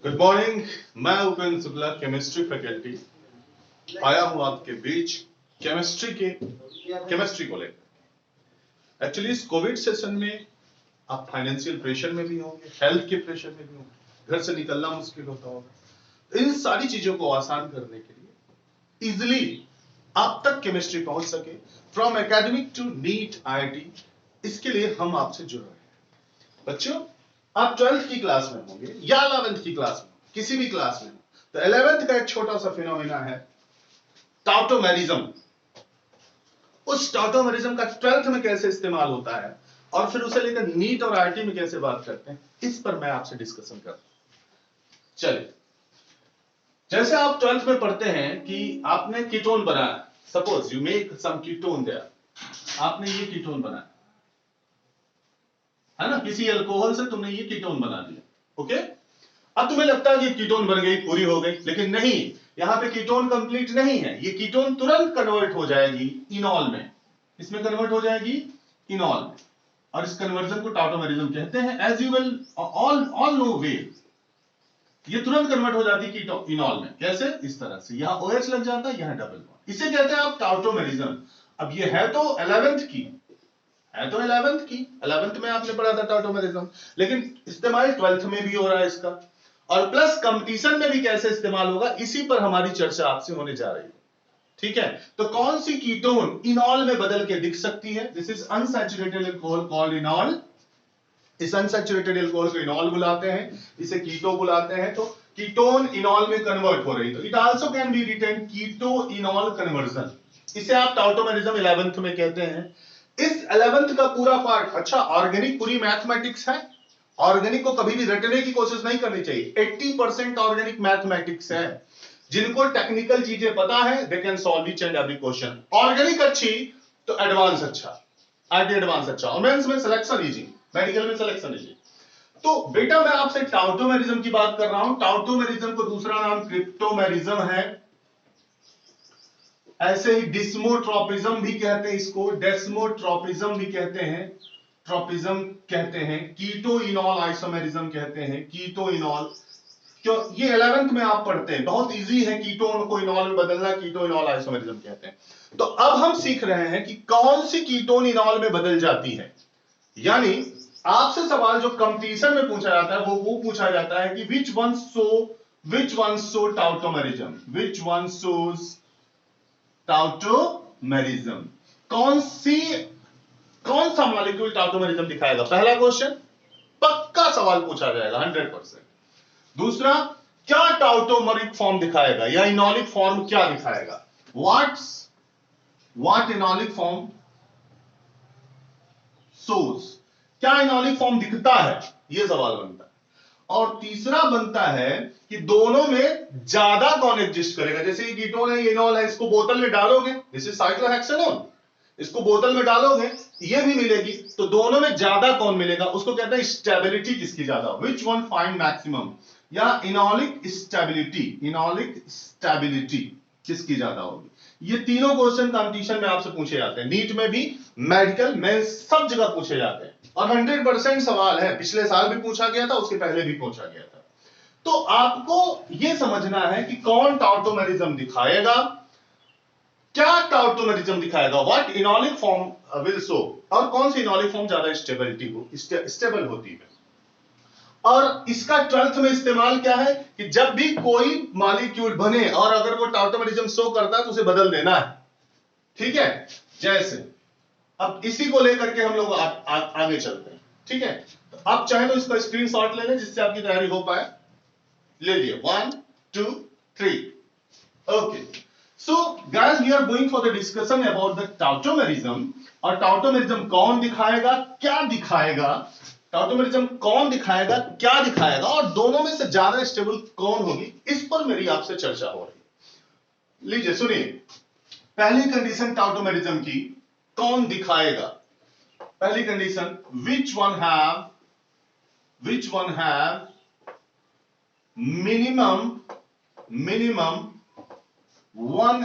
Good morning. मैं Upendra Shukla, chemistry faculty आया हूं आपके बीच केमिस्ट्री को लेकर। एक्चुअली इस कोविड सेशन में आप फाइनेंशियल प्रेशर में भी होंगे, हेल्थ के प्रेशर में भी होंगे, घर से निकलना मुश्किल होता होगा। तो इन सारी चीजों को आसान करने के लिए इजिली आप तक केमिस्ट्री पहुंच सके, from academic to NEET IIT, इसके लिए हम आपसे जुड़ रहे हैं। बच्चों, आप 12th की क्लास में होंगे या 11th की क्लास में, किसी भी क्लास में, तो 11th का एक छोटा सा फिनोमेना है टाउटोमेरिज्म। उस टाउटोमेरिज्म का 12th में कैसे इस्तेमाल होता है और फिर उसे लेकर नीट और IIT में कैसे बात करते हैं, इस पर मैं आपसे डिस्कशन कर रहा हूं। चलिए, जैसे आप 12th में पढ़ते हैं कि आपने कीटोन बनाया, suppose you make some ketone there, आपने ये कीटोन बनाया है ना, किसी अल्कोहल से तुमने ये कीटोन बना दिया। ओके, अब तुम्हें लगता है कि कीटोन बन गई, पूरी हो गई, लेकिन नहीं, यहां पे कीटोन कंप्लीट नहीं है। ये कीटोन तुरंत कन्वर्ट हो जाएगी इनॉल में। इसमें कन्वर्ट हो जाएगी इनॉल में, और इस कन्वर्जन को टाउटोमेरिज्म कहते हैं। As you will all know वे, ये तुरंत कन्वर्ट हो जाती है इनॉल में। कैसे? इस तरह से, यहां OH लग जाता है, यहां डबल बॉन्ड, इसे कहते हैं आप टाउटोमेरिज्म। अब ये है तो 11th की, 11th में आपने पढ़ा था टाउटोमेरिज्म, लेकिन इस्तेमाल 12th में भी हो रहा है इसका, और प्लस कंपटीशन में भी कैसे इस्तेमाल होगा, इसी पर हमारी चर्चा आपसे होने जा रही है। ठीक है, तो कौन सी कीटोन इनॉल में बदल के दिख सकती है? This is unsaturated alcohol called इनॉल। इस अनसैचुरेटेड अल्कोहल को इनॉल बुलाते हैं, इसे कीटो बुलाते हैं। तो कीटोन इनॉल में कन्वर्ट हो रही, तो it also can be written keto enol conversion. इसे आप टाउटोमेरिज्म 11th में कहते हैं। इस 11th का पूरा पार्ट, अच्छा ऑर्गेनिक पूरी मैथमेटिक्स है, ऑर्गेनिक को कभी भी रटने की कोशिश नहीं करनी चाहिए। 80% ऑर्गेनिक मैथमेटिक्स है। जिनको टेक्निकल चीजें पता है, they can solve each and every question. Organic अच्छी तो एडवांस अच्छा, IIT एडवांस अच्छा, और मेंस में सिलेक्शन इजी, मेडिकल में सिलेक्शन इजी। तो बेटा, मैं आपसे टाउटोमेरिज्म की बात कर रहा हूं। टाउटोमेरिज्म को दूसरा नाम क्रिप्टोमेरिज्म है, ऐसे ही डिस्मोट्रोपिज्म भी कहते हैं इसको, डेस्मोट्रोपिज्म भी कहते हैं, ट्रोपिज्म कहते हैं, कीटो इनॉल आइसोमेरिज्म कहते हैं, कीटो इनॉल। क्यों? ये 11th में आप पढ़ते हैं, बहुत इजी है कीटोन को इनॉल में बदलना, कीटो इनॉल आइसोमेरिज्म कहते हैं। तो अब हम सीख रहे हैं कि कौन सी कीटोन इनॉल में बदल जाती है। यानी आपसे सवाल जो कंपटीशन में पूछा जाता है वो पूछा जाता है कि which one so टाउटोमेरिज्म, which one सोज टाउटोमेरिज्म, कौन सा मॉलिक्यूल टाउटोमेरिज्म दिखाएगा? पहला क्वेश्चन पक्का सवाल पूछा जाएगा 100%। दूसरा, क्या टाउटोमरिक फॉर्म दिखाएगा या इनॉलिक फॉर्म क्या दिखाएगा? व्हाट इनॉलिक फॉर्म सोज, क्या इनॉलिक फॉर्म दिखता है, यह सवाल बनता है। और तीसरा बनता है कि दोनों में ज्यादा कौन एग्जिस्ट करेगा। जैसे ये कीटोन है, ये इनॉल है, इसको बोतल में डालोगे, दिस इज साइक्लोहेक्सेनोन, इसको बोतल में डालोगे ये भी मिलेगी, तो दोनों में ज्यादा कौन मिलेगा, उसको कहते हैं स्टेबिलिटी किसकी ज्यादा, विच वन फाइंड मैक्सिमम, या इनॉलिक स्टेबिलिटी किसकी ज्यादा होगी। ये तीनों क्वेश्चन कंपटीशन में आपसे पूछे जाते हैं, नीट में भी, मेडिकल में, सब जगह पूछे जाते हैं, और 100% सवाल है। पिछले साल भी पूछा गया था, उसके पहले भी पूछा गया था। तो आपको यह समझना है कि कौन टाउटोमेरिज्म दिखाएगा, क्या टाउटोमेरिज्म दिखाएगा, what enolic form will show, और कौन सी इनॉलिक फॉर्म ज्यादा स्टेबल होती है। और इसका 12th में इस्तेमाल क्या है कि जब भी कोई मॉलिक्यूल बने और अगर वो टाउटोमेरिज्म शो करता है तो उसे बदल देना है। ठीक है, जैसे अब इसी को लेकर के हम लोग आगे चलते हैं। ठीक है, तो आप चाहे तो इसका स्क्रीनशॉट ले लें जिससे आपकी तैयारी हो पाए। ले लिए, 1 2 3। Okay, so guys, we are going for the discussion about the tautomerism. और टाउटोमेरिज्म कौन दिखाएगा, क्या दिखाएगा, टाउटोमेरिज्म कौन दिखाएगा, क्या दिखाएगा, और दोनों में से ज्यादा स्टेबल कौन होगी, इस पर मेरी आपसे चर्चा हो रही है। लीजिए सुनिए, पहली कंडीशन टाउटोमेरिज्म की, कौन दिखाएगा। पहली condition, which one have minimum 1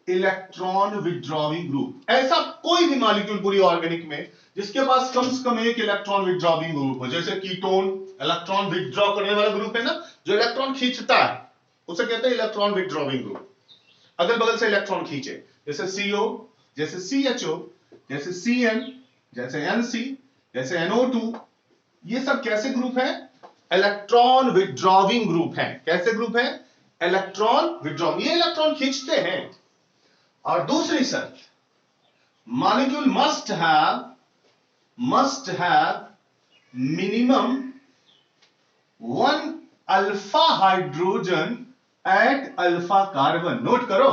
electron withdrawing group. ऐसा कोई भी मॉलिक्यूल पूरी ऑर्गेनिक में जिसके पास कम से कम एक इलेक्ट्रॉन विथड्रॉइंग ग्रुप हो, जैसे कीटोन इलेक्ट्रॉन विथड्रॉ करने वाला ग्रुप है ना, जो इलेक्ट्रॉन खींचता है उसे कहते हैं इलेक्ट्रॉन विथड्रॉइंग ग्रुप, अगल बगल से इलेक्ट्रॉन खींचे, जैसे CO, जैसे CHO, जैसे CN, जैसे NC, जैसे NO2, ये सब कैसे ग्रुप है? इलेक्ट्रॉन विथड्रॉइंग ग्रुप है। कैसे ग्रुप है? इलेक्ट्रॉन विथड्रॉइंग, ये इलेक्ट्रॉन खींचते हैं। और दूसरी शर्त, molecule must have minimum 1 alpha hydrogen at alpha carbon. Note करो,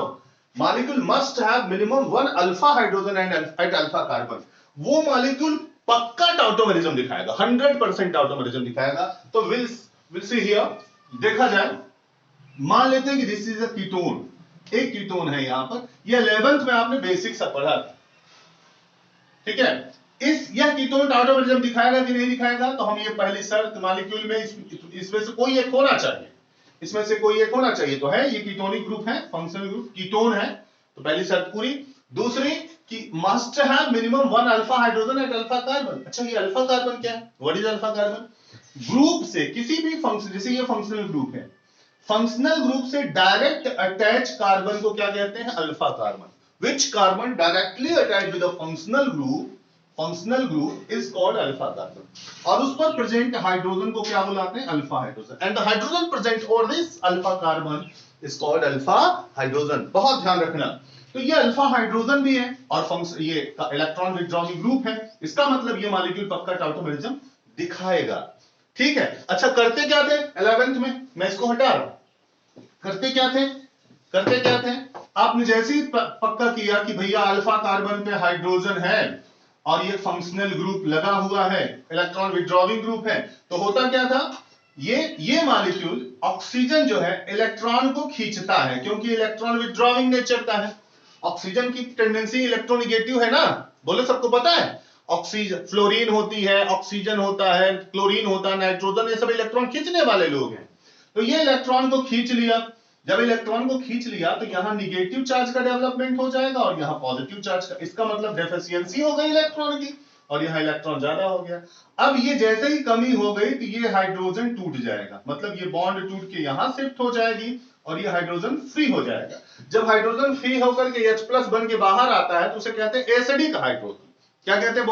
molecule must have minimum 1 alpha hydrogen at alpha carbon. वो मॉलिक्यूल पक्का टाउटोमेरिज्म दिखाएगा, 100% टाउटोमेरिज्म दिखाएगा। तो विल सी हियर, देखा जाए, मान लेते हैं कि दिस इज अ कीटोन, एक कीटोन है यहां पर, यह 11th में आपने बेसिक सा पढ़ा था, ठीक है। यह कीटोन टाउटोमेरिज्म दिखाएगा कि नहीं दिखाएगा? तो हम ये पहली शर्त, मॉलिक्यूल में इसमें से कोई एक होना चाहिए, इसमें से कोई एक होना चाहिए। तो है, ये कीटोनिक ग्रुप है, फंक्शनल ग्रुप कीटोन है, तो पहली शर्त पूरी। दूसरी कि must have minimum 1 alpha hydrogen at alpha carbon. अच्छा, ये अल्फा कार्बन क्या है? What is alpha carbon? Group से किसी भी फंक्शन, जैसे ये फंक्शनल ग्रुप है, फंक्शनल ग्रुप से डायरेक्ट अटैच कार्बन को क्या कहते हैं? Alpha carbon. Which carbon directly attach with a functional group is called alpha carbon. और उस पर प्रेजेंट हाइड्रोजन को क्या बुलाते हैं? Alpha hydrogen. And the hydrogen present over this alpha carbon is called alpha hydrogen. बहुत ध्यान रखना। तो ये अल्फा हाइड्रोजन भी है और फंक्शन, ये इलेक्ट्रॉन विथड्रॉइंग ग्रुप है। इसका मतलब ये मॉलिक्यूल पक्का टाउटोमेरिज्म दिखाएगा, ठीक है। अच्छा, करते क्या थे 11th में? मैं इसको हटा रहा हूं। करते क्या थे? आपने जैसे ही पक्का किया कि भैया अल्फा कार्बन पे हाइड्रोजन है और ये फंक्शनल ग्रुप लगा हुआ है, इलेक्ट्रॉन विथड्रॉइंग ग्रुप है, तो होता क्या था? ये मॉलिक्यूल ऑक्सीजन जो है इलेक्ट्रॉन को खींचता है, क्योंकि इलेक्ट्रॉन विथड्रॉइंग नेचर का है। ऑक्सीजन की टेंडेंसी इलेक्ट्रोनिगेटिव है ना, बोले सबको पता है। ऑक्सीजन, फ्लोरीन होती है, ऑक्सीजन होता है, क्लोरीन होता है, नाइट्रोजन, ये सब इलेक्ट्रॉन खींचने वाले लोग हैं। तो ये इलेक्ट्रॉन को खींच लिया। जब इलेक्ट्रॉन को खींच लिया तो यहां निगेटिव चार्ज का डेवलपमेंट हो जाएगा और यहां पॉजिटिव चार्ज का। इसका मतलब डेफिशिएंसी हो गई इलेक्ट्रॉन की और यहां इलेक्ट्रॉन ज्यादा हो गया। अब ये जैसे ही कमी हो गई तो ये हाइड्रोजन टूट जाएगा, मतलब ये बॉन्ड टूट के यहां शिफ्ट हो जाएगी और ये हाइड्रोजन फ्री हो जाएगा। जब हाइड्रोजन फ्री होकर के H+ बन के बाहर आता है तो उसे कहते हैं एसिडिक हाइड्रोजन। क्या कहते हैं?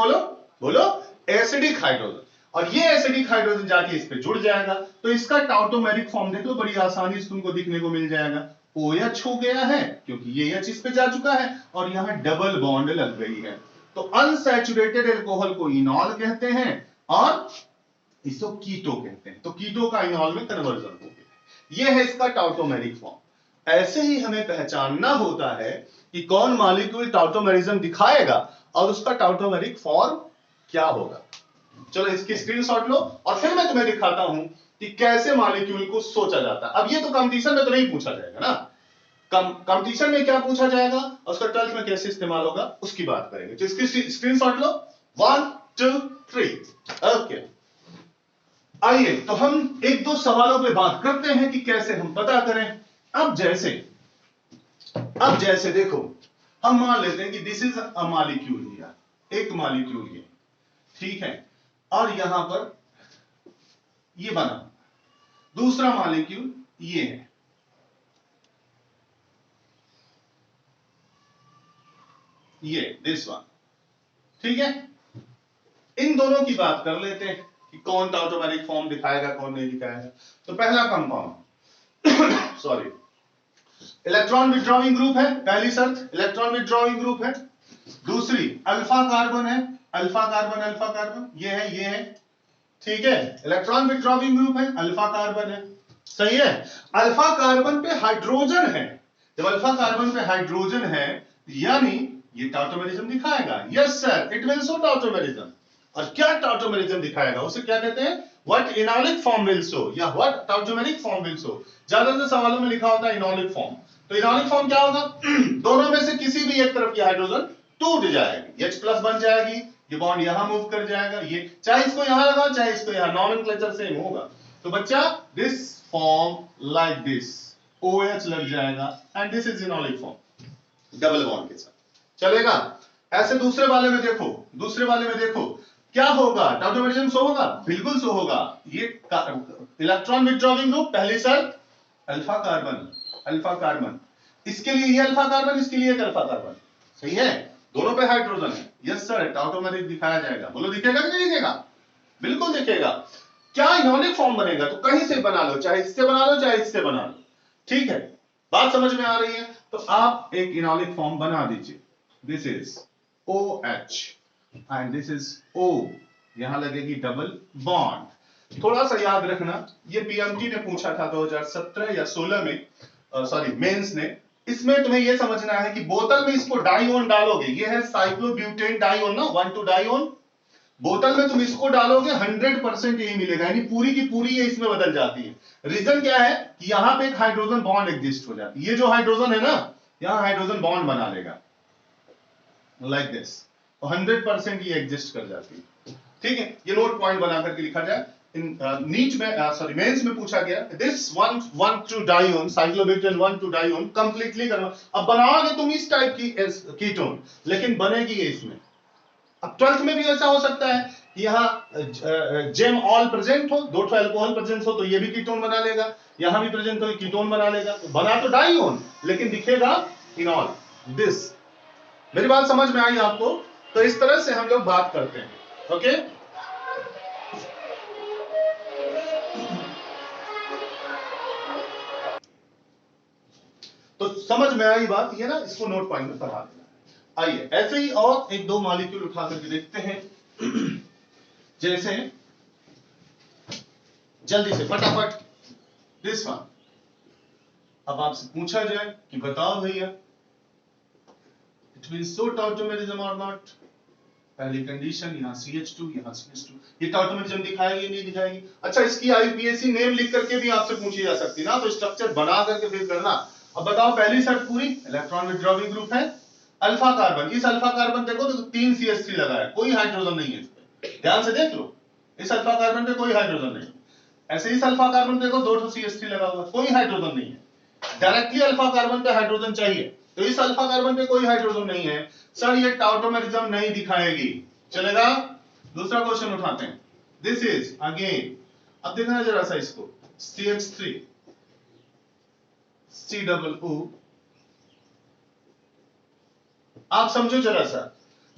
बोलो, एसिडिक हाइड्रोजन। और ये एसिडिक हाइड्रोजन जाके इस पे जुड़ जाएगा। तो इसका टाउटोमेरिक फॉर्म देख लो, बड़ी आसानी से तुमको दिखने को मिल जाएगा। OH हो गया है क्योंकि ये H इस पे जा चुका है और यहां डबल बॉन्ड लग गई है। तो अनसैचुरेटेड एल्कोहल को इनॉल कहते हैं और इसको कीटो कहते हैं। तो कीटो का इनॉल में कन्वर्जन हो गया। ये है इसका टाउटोमेरिक फॉर्म। ऐसे ही हमें पहचानना होता है कि कौन मॉलिक्यूल टाउटोमेरिज्म दिखाएगा और उसका टाउटोमेरिक फॉर्म क्या होगा। चलो इसकी स्क्रीनशॉट लो और फिर मैं तुम्हें दिखाता हूं कि कैसे मॉलिक्यूल को सोचा जाता है। अब ये तो कंपटीशन में तो नहीं पूछा जाएगा ना, कंपटीशन में क्या पूछा जाएगा और उसका 12th में कैसे इस्तेमाल होगा उसकी बात करेंगे। तो इसकी स्क्रीनशॉट लो, 1 2 3। ओके, आइए तो हम एक दो सवालों पे बात करते हैं कि कैसे हम पता करें। अब जैसे देखो, हम मान लेते हैं कि this is a molecule here, एक मॉलिक्यूल ये, ठीक है, और यहां पर ये बना दूसरा मॉलिक्यूल ये है, ये दिस वन, ठीक है। इन दोनों की बात कर लेते हैं कि कौन टाउटोमेरिक फॉर्म दिखाएगा कौन नहीं दिखाएगा। तो पहला compound sorry, electron withdrawing group है, पहली शर्त इलेक्ट्रॉन विथड्रॉइंग ग्रुप है। दूसरी अल्फा कार्बन है, अल्फा कार्बन ये है, ठीक है। इलेक्ट्रॉन विथड्रॉइंग ग्रुप है, अल्फा कार्बन है, सही है। अल्फा कार्बन पे हाइड्रोजन है, जब अल्फा कार्बन पे हाइड्रोजन है यानी ये टाउटोमेरिज्म दिखाएगा। Yes sir, it will show tautomerism. और क्या टाउटोमेरिज्म दिखाएगा उसे क्या कहते हैं? What enolic form will show या what tautomeric form will show. ज्यादातर सवालों में लिखा होता है इनॉलिक फॉर्म। तो इनॉलिक फॉर्म क्या होगा? दोनों में से किसी भी एक तरफ की हाइड्रोजन टूट जाएगी, H+ बन जाएगी, ये बॉन्ड यहां मूव कर जाएगा, ये चाहे इसको यहां लगाओ चाहे इसको यहां, नॉमेनक्लेचर सेम होगा। तो बच्चा this form like this, OH लग जाएगा and this is enolic form. Double bond के साथ चलेगा। ऐसे दूसरे वाले में देखो, दूसरे वाले में देखो क्या होगा, टॉटोमेरिज्म शो होगा, बिल्कुल शो होगा। ये इलेक्ट्रॉन विथड्रॉइंग ग्रुप, पहली शर्त अल्फा कार्बन, अल्फा कार्बन, इसके लिए ये अल्फा कार्बन, इसके लिए एक अल्फा कार्बन, सही है, दोनों पे हाइड्रोजन है। यस सर, टॉटोमेरिक दिखाया जाएगा, बोलो दिखेगा कि नहीं दिखेगा? बिल्कुल दिखेगा। क्या इनॉनिक फॉर्म बनेगा? तो कहीं से बना लो, चाहे इससे बना लो चाहे इससे बना लो, ठीक है, बात समझ में आ रही है? तो आप एक इनॉनिक फॉर्म बना दीजिए, this is OH and this is O, यहां लगेगी डबल बॉन्ड। थोड़ा सा याद रखना, ये पीएमटी ने पूछा था 2017 या 16 में, सॉरी मेंस ने। इसमें तुम्हें यह समझना है कि बोतल में इसको डाइओन डालोगे, ये है साइक्लोब्यूटेन डाइओन ना, 1,2 डाइओन, बोतल में तुम इसको डालोगे 100% यही मिलेगा, यानी पूरी की पूरी ये इसमें बदल जाती है। रीजन क्या है कि यहां पे एक हाइड्रोजन बॉन्ड एग्जिस्ट हो जाती है, ये जो हाइड्रोजन है ना, यहां हाइड्रोजन बॉन्ड बना लेगा लाइक दिस, तो 100% ये एग्जिस्ट कर जाती है, ठीक है। ये नोट पॉइंट बना करके लिखा जाए। नीट में सॉरी मेंस में पूछा गया, दिस 1,2 डाइओन साइक्लोब्यूटेन 1,2 डाइओन कंप्लीटली करना। अब बनाओगे तुम इस टाइप की कीटोन, लेकिन बनेगी ये इसमें। अब 12th में भी ऐसा हो सकता है कि यहां जेम ऑल प्रेजेंट हो, 2 अल्कोहल प्रेजेंट हो, तो ये भी कीटोन बना लेगा, यहां भी प्रेजेंट हो कीटोन बना लेगा, तो बना तो डाइओन लेकिन दिखेगा इनॉल, दिस। मेरी बात समझ में आई आपको? तो इस तरह से हम लोग बात करते हैं, ओके। तो समझ में आई बात, ये ना इसको नोट पॉइंट में पढ़ा देना। आइए ऐसे ही और एक दो मॉलिक्यूल उठा करके देखते हैं, जैसे जल्दी से फटाफट दिस वन। अब आपसे पूछा जाए कि बताओ भैया इट विल शो टॉटोमेरिज्म और नॉट। पहली कंडीशन, यहां CH2 यहां CH2, ये टॉटोमेरिज्म दिखाएगी नहीं दिखाएगी? अच्छा, इसकी IUPAC नेम लिख करके भी आपसे पूछी जा सकती है ना, तो स्ट्रक्चर बना करके फिर करना। अब बताओ पहली शर्त पूरी, इलेक्ट्रॉन विथड्रॉइंग ग्रुप है, अल्फा कार्बन, इस अल्फा कार्बन देखो तो 3 CH3 लगा है, कोई हाइड्रोजन नहीं है इस पे, ध्यान से देख लो, इस अल्फा कार्बन पे कोई हाइड्रोजन नहीं। ऐसे इस अल्फा कार्बन देखो 2 CH3 लगा हुआ, कोई हाइड्रोजन नहीं है। डायरेक्टली अल्फा कार्बन पे हाइड्रोजन चाहिए, तो इस अल्फा कार्बन पे कोई हाइड्रोजन नहीं है, सर ये टॉटोमेरिज्म नहीं दिखाएगी, चलेगा? दूसरा क्वेश्चन उठाते हैं, दिस इज अगेन, अब देखना जरा सा इसको, CH3 COO, आप समझो जरा सा,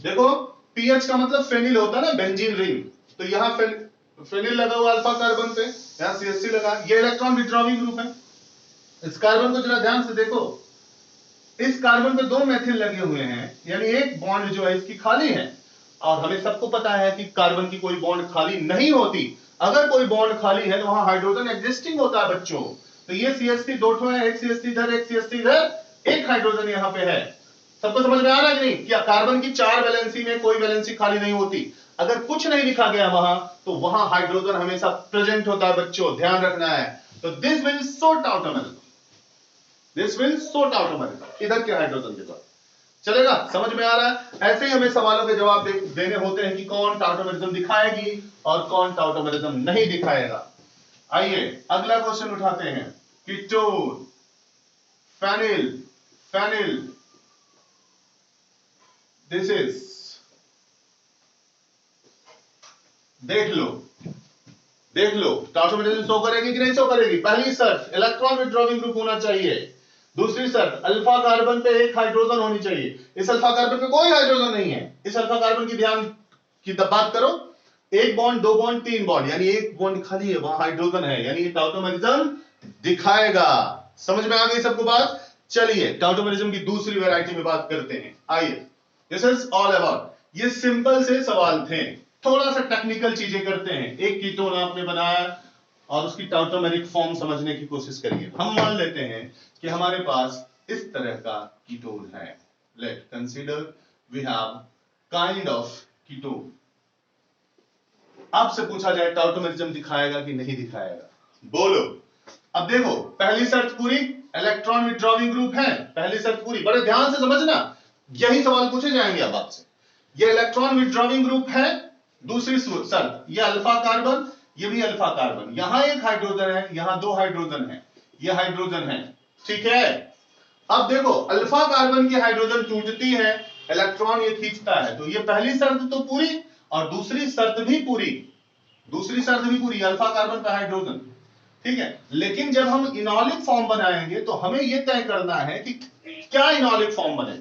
देखो पीएच का मतलब फेनिल होता है ना, बेंजीन रिंग, तो यहां फेनिल लगा हुआ अल्फा कार्बन पे, यहां CH3 लगा, ये इलेक्ट्रॉन विथड्रॉइंग ग्रुप है। इस कार्बन को जरा ध्यान से देखो, इस कार्बन पे 2 मेथिल लगे हुए हैं, यानी एक बॉन्ड जो है इसकी खाली है, और हमें सबको पता है कि कार्बन की कोई बॉन्ड खाली नहीं होती, अगर कोई बॉन्ड खाली है तो वहां हाइड्रोजन एग्जिस्टिंग होता है बच्चों। तो ये CH3 2 ठो है, एक CH3 इधर, एक CH3 इधर, एक हाइड्रोजन यहां पे है। सबको समझ में आ रहा है कि नहीं? क्या कार्बन की 4 वैलेंसी में कोई वैलेंसी खाली नहीं होती, अगर कुछ नहीं लिखा गया वहां तो वहां हाइड्रोजन हमेशा प्रेजेंट होता है बच्चों, ध्यान रखना है। तो this will sort out tautomerism, this will sort out tautomerism, इधर के हाइड्रोजन के साथ, चलेगा? समझ में आ रहा है? ऐसे ही हमें सवालों के जवाब देने होते हैं कि कौन टॉटोमेरिज्म दिखाएगी और कौन टॉटोमेरिज्म नहीं दिखाएगा। आइए अगला क्वेश्चन उठाते हैं, ketone, phenyl, phenyl, this is, देख लो देख लो, टॉटोमेरिज्म शो करेगी कि नहीं शो करेगी? पहली शर्त इलेक्ट्रॉन विथड्रॉइंग ग्रुप होना चाहिए, दूसरी शर्त अल्फा कार्बन पे एक हाइड्रोजन होनी चाहिए, इस अल्फा कार्बन पे कोई हाइड्रोजन नहीं है, इस अल्फा कार्बन की ध्यान की बात करो, एक बॉन्ड, 2 बॉन्ड, 3 बॉन्ड, यानी एक बॉन्ड खाली है, वहां हाइड्रोजन है, यानी ये टॉटोमेरिज्म दिखाएगा। समझ में आ गई सबको बात? चलिए टॉटोमेरिज्म की दूसरी वैरायटी में बात करते हैं। आइए, दिस इज ऑल अबाउट, ये सिंपल से सवाल थे, थोड़ा सा टेक्निकल चीजें करते हैं। एक कीटोन आपने बनाया और उसकी टॉटोमेरिक फॉर्म समझने की कोशिश करिए। हम मान लेते हैं कि हमारे पास इस तरह का कीटोन है, let consider we have kind of ketone. आपसे पूछा जाए टॉटोमेरिज्म दिखाएगा कि नहीं दिखाएगा, बोलो। अब देखो पहली शर्त पूरी, इलेक्ट्रॉन विथड्रॉइंग ग्रुप है, पहली शर्त पूरी, बड़े ध्यान से समझना, यही सवाल पूछे जाएंगे अब आपसे। ये इलेक्ट्रॉन विथड्रॉइंग ग्रुप है, दूसरी शर्त ये अल्फा कार्बन, ये भी अल्फा कार्बन, यहां एक हाइड्रोजन है, यहां 2 हाइड्रोजन है, ये हाइड्रोजन है, ठीक है। अब देखो अल्फा कार्बन की हाइड्रोजन टूटती है, इलेक्ट्रॉन ये खींचता है, तो ये पहली शर्त तो पूरी और दूसरी शर्त भी पूरी, अल्फा कार्बन का हाइड्रोजन, ठीक है। लेकिन जब हम इनॉलिक फॉर्म बनाएंगे तो हमें यह तय करना है कि क्या इनॉलिक फॉर्म बने।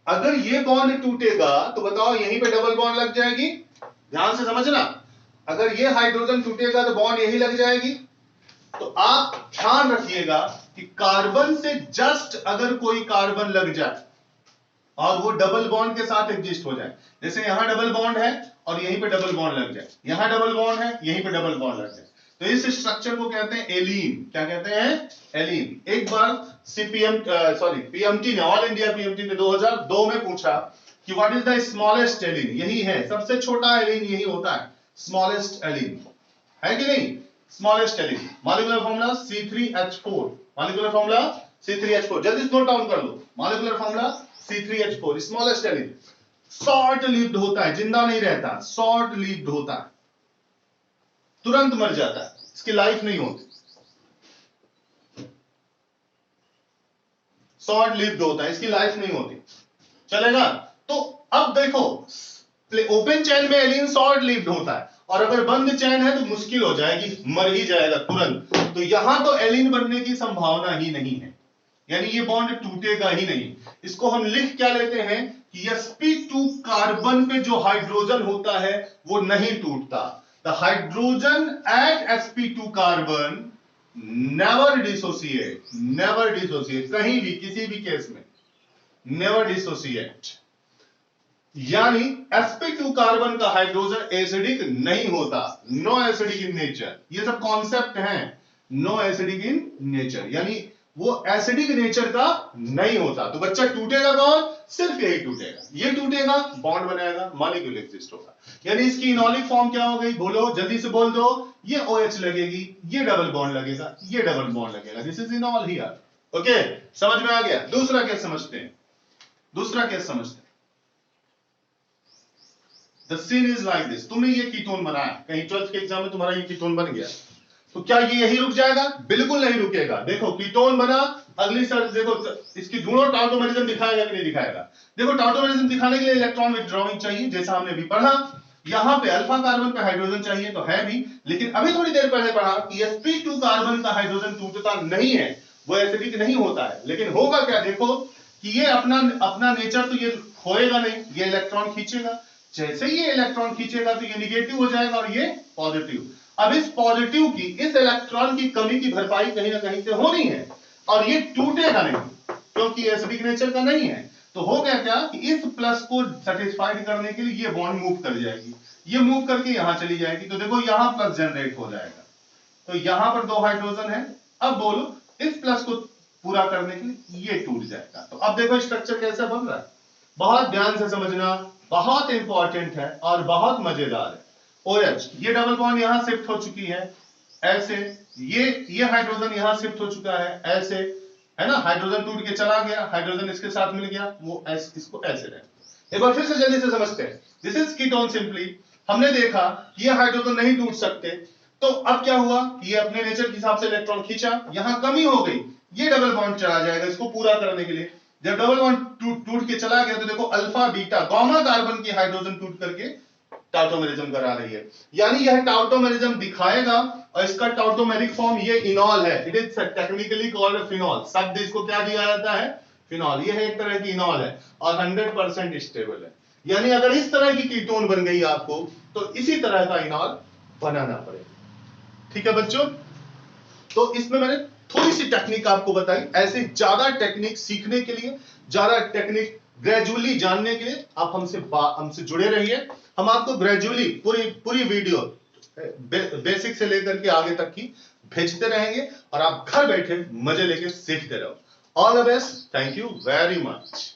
अगर ये बॉन्ड टूटेगा तो बताओ यहीं पे डबल बॉन्ड लग जाएगी, ध्यान से समझना। अगर ये हाइड्रोजन टूटेगा तो बॉन्ड यही लग जाएगी। तो आप ध्यान रखिएगा कि कार्बन से जस्ट अगर कोई कार्बन लग जाए और वो डबल बॉन्ड के साथ एग्जिस्ट हो जाए, जैसे यहां डबल बॉन्ड है और यहीं पे डबल बॉन्ड लग जाए, यहां डबल बॉन्ड है यहीं पे डबल बॉन्ड लग जाए, तो इस स्ट्रक्चर को कहते हैं एलीन। क्या कहते हैं? एलीन। एक बार पीएमटी ने, ऑल इंडिया पीएमटी ने 2002 में पूछा कि व्हाट इज द स्मॉलेस्ट एलीन, यही है सबसे छोटा एलीन, यही होता है स्मॉलेस्ट एलीन, है कि नहीं? Smallest allene. Molecular formula C3H4, molecular formula C3H4, जल्दी नोट डाउन कर लो। Molecular formula C3H4, smallest allene. Short lived होता है, जिंदा नहीं रहता, शॉर्ट लिव्ड होता है, तुरंत मर जाता है, इसकी लाइफ नहीं होती, शॉर्ट लिव्ड होता है, इसकी लाइफ नहीं होती, चलेगा। तो अब देखो ओपन चेन में एलीन शॉर्ट लिव्ड होता है, और अगर बंद चेन है तो मुश्किल हो जाएगी, मर ही जाएगा तुरंत। तो यहां तो एलीन बनने की संभावना ही नहीं है, यानी ये बॉन्ड टूटेगा ही नहीं। इसको हम लिख क्या लेते हैं कि sp2 कार्बन पे जो हाइड्रोजन होता है वो नहीं टूटता। The hydrogen at sp2 carbon never dissociate, कहीं भी किसी भी केस में नेवर डिसोसिएट, यानी sp2 कार्बन का हाइड्रोजन एसिडिक नहीं होता, नो एसिडिक इन नेचर। ये सब कॉन्सेप्ट हैं, नो एसिडिक इन नेचर, यानी वो एसिडिक नेचर का नहीं होता। तो बच्चा टूटेगा कौन? सिर्फ यही टूटेगा, ये टूटेगा, बॉन्ड बनाएगा, मॉलिक्यूल एग्जिस्ट होगा। यानी इसकी इनॉलिक फॉर्म क्या हो गई? बोलो, जल्दी से बोल दो। ये OH लगेगी, ये डबल बॉन्ड लगेगा, ये डबल बॉन्ड लगेगा, this is enol here. Okay, समझ में आ गया? दूसरा केस समझते हैं, the scene is like this. तुमने ये कीटोन बनाया, कहीं 12th के एग्जाम में तुम्हारा ये कीटोन बन गया, तो क्या ये यही रुक जाएगा? बिल्कुल नहीं रुकेगा। देखो कीटोन बना, अगली शर्त देखो, इसकी ढूंढो टाउटोमेरिज्म दिखाएगा कि नहीं दिखाएगा। देखो टाउटोमेरिज्म दिखाने के लिए इलेक्ट्रॉन विथड्रॉइंग चाहिए, जैसा हमने अभी पढ़ा। यहां पे अल्फा कार्बन पे हाइड्रोजन चाहिए तो है भी, लेकिन अभी थोड़ी देर पहले पढ़ा कि sp2 कार्बन का हाइड्रोजन टूटता नहीं है, वो एसिडिक नहीं होता है। लेकिन होगा क्या? देखो कि ये अपना नेचर तो ये खोएगा नहीं, ये इलेक्ट्रॉन खींचेगा। जैसे ही ये इलेक्ट्रॉन खींचेगा तो ये निगेटिव हो जाएगा और ये पॉजिटिव। अब इस पॉजिटिव की, इस इलेक्ट्रॉन की कमी की भरपाई कहीं ना कहीं से होनी है, और ये टूटेगा नहीं क्योंकि एसिडिक नेचर का नहीं है। तो हो गया क्या कि इस प्लस को सेटिस्फाइड करने के लिए ये बॉन्ड मूव कर जाएगी, ये मूव करके यहां चली जाएगी, तो देखो यहां प्लस जनरेट हो जाएगा, तो यहां पर 2 हाइड्रोजन है। अब बोलो इस प्लस को पूरा करने के लिए ये टूट जाएगा। तो अब देखो स्ट्रक्चर कैसा बन रहा है, बहुत ध्यान से समझना, बहुत इंपॉर्टेंट है और बहुत मजेदार है। OH, ये डबल बॉन्ड यहां शिफ्ट हो चुकी है ऐसे, ये हाइड्रोजन यहां शिफ्ट हो चुका है ऐसे, है ना, हाइड्रोजन टूट के चला गया, हाइड्रोजन इसके साथ मिल गया, वो इसको ऐसे रहे। एक बार फिर से जल्दी से समझते हैं, दिस इज कीटोन सिंपली। हमने देखा ये हाइड्रोजन नहीं टूट सकते, तो अब क्या हुआ, ये अपने नेचर के हिसाब से इलेक्ट्रॉन खींचा, यहां कमी हो गई, ये डबल बॉन्ड चला जाएगा इसको पूरा करने के लिए। जब डबल बॉन्ड टूट के चला गया तो देखो अल्फा बीटा गामा कार्बन की हाइड्रोजन टूट करके टाउटोमेरिज्म करा रही है, यानी यह टाउटोमेरिज्म दिखाएगा, और इसका टाउटोमेरिक फॉर्म ये इनॉल है, it is technically called phenol, शब्द इसको क्या दिया जाता है? फिनॉल। यह एक तरह की इनॉल है और 100% स्टेबल है, यानी अगर इस तरह की कीटोन बन गई आपको तो इसी तरह का इनॉल बनाना पड़ेगा। ठीक है बच्चों, तो इसमें मैंने थोड़ी सी टेक्निक आपको बताई, ऐसे ज्यादा टेक्निक सीखने के लिए, ज्यादा टेक्निक ग्रेजुअली जानने के लिए आप हमसे जुड़े रहिए। हम आपको ग्रेजुअली पूरी वीडियो बेसिक से लेकर के आगे तक की भेजते रहेंगे, और आप घर बैठे मजे लेके सीखते रहो। All the best, thank you very much.